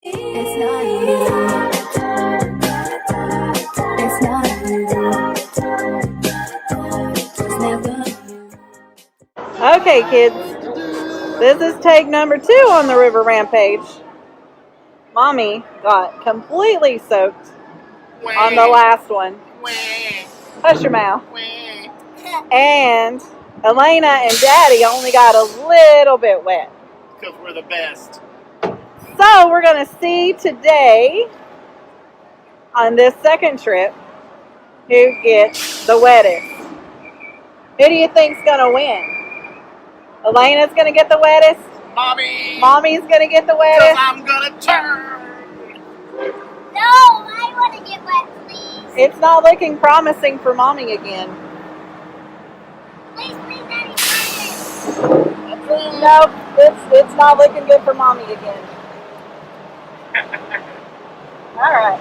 It's not you. It's not you. It's never you. Okay, kids. This is take number 2 on the river Rampage. Mommy got completely soaked on the last one. Hush your mouth. And Elena and Daddy only got a little bit wet. Because we're the best. So we're going to see today, on this second trip, who gets the wettest. Who do you think's going to win? Elena's going to get the wettest? Mommy! Mommy's going to get the Because wettest? I'm going to turn! No, I want to get wet, please. It's not looking promising for Mommy again. Please, Daddy, please. No, it's not looking good for Mommy again. All right.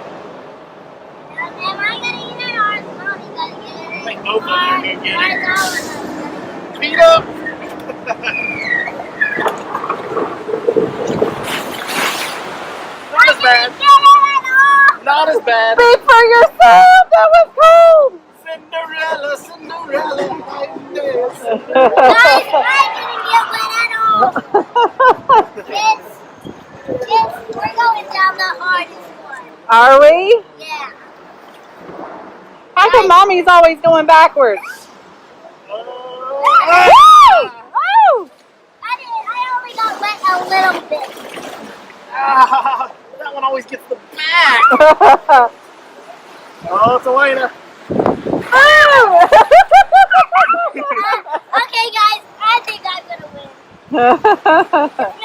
Am I going to get it or is Mommy going to get it? I think both of them are going to get Or it. is all of us going to get it? Feet up! Not as bad. Get it at all. Not as bad. Speak for yourself. That was cold. Cinderella, Cinderella, like this. Guys, I didn't get wet at all. Kids, we're going down the hardest one. Are we? Yeah. How come Mommy's always going backwards? Oh. Woo! I only got wet a little bit. Ah, that one always gets the back. Oh, it's Elena. Okay, guys, I think I'm going to win.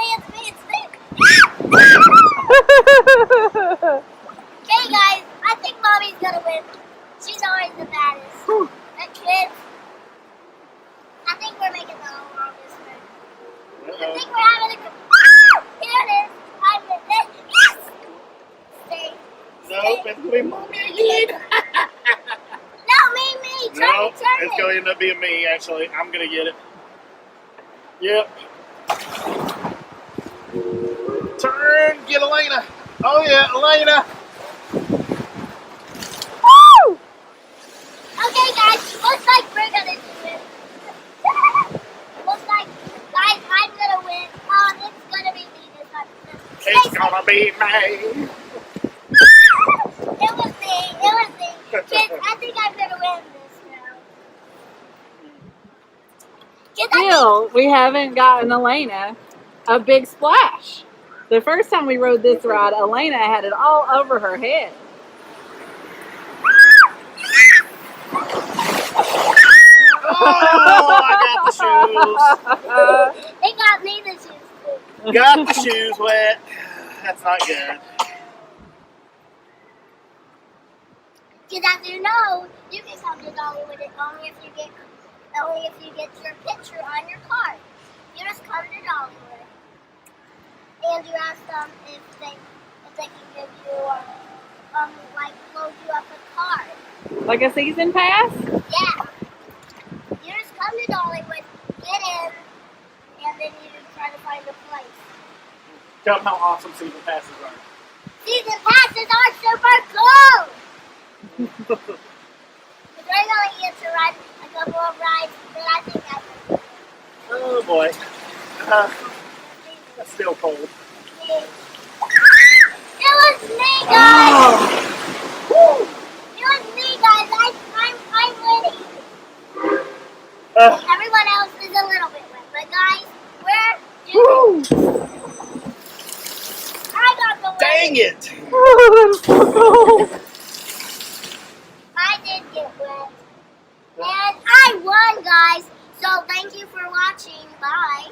It's me. Okay, guys, I think Mommy's going to win. She's always the baddest. And kids, I think we're making the longest one. I think we're having a good... Here it is. I'm with this. Yes! Stay. Nope, it's going to be Mommy again. No, me. Turn No, it. it's going to end up being me, actually. I'm going to get it. Yep. Turn, get Elena. Oh, yeah, Elena. Woo! Okay, guys, looks like we're going to do it. Looks like, guys, I'm going to win. It's going to be me this time. It's going to be me. It was me. Kids, I think I'm going to win this now. Kids, Still, we haven't gotten Elena a big splash. The first time we rode this ride, Elena had it all over her head. Oh, I got the shoes. They got me the shoes too. Got the shoes wet. That's not good. Because as you know, you can come to Dollywood only if you get your picture on your card. You just come to Dollywood and you ask them if they can give you like load you up a card. Like a season pass? Yeah. You just come to Dollywood, get in, and then you just try to find a place. Tell them how awesome season passes are. Season passes are super cool! But we're going to get to ride a couple of rides that I think I can. Oh boy. That's still cold. It was me, guys! It was me, guys! I'm winning! Everyone else is a little bit wet, but guys, we're just... I got the win! Dang it! I did get wet. And I won, guys! So thank you for watching. Bye!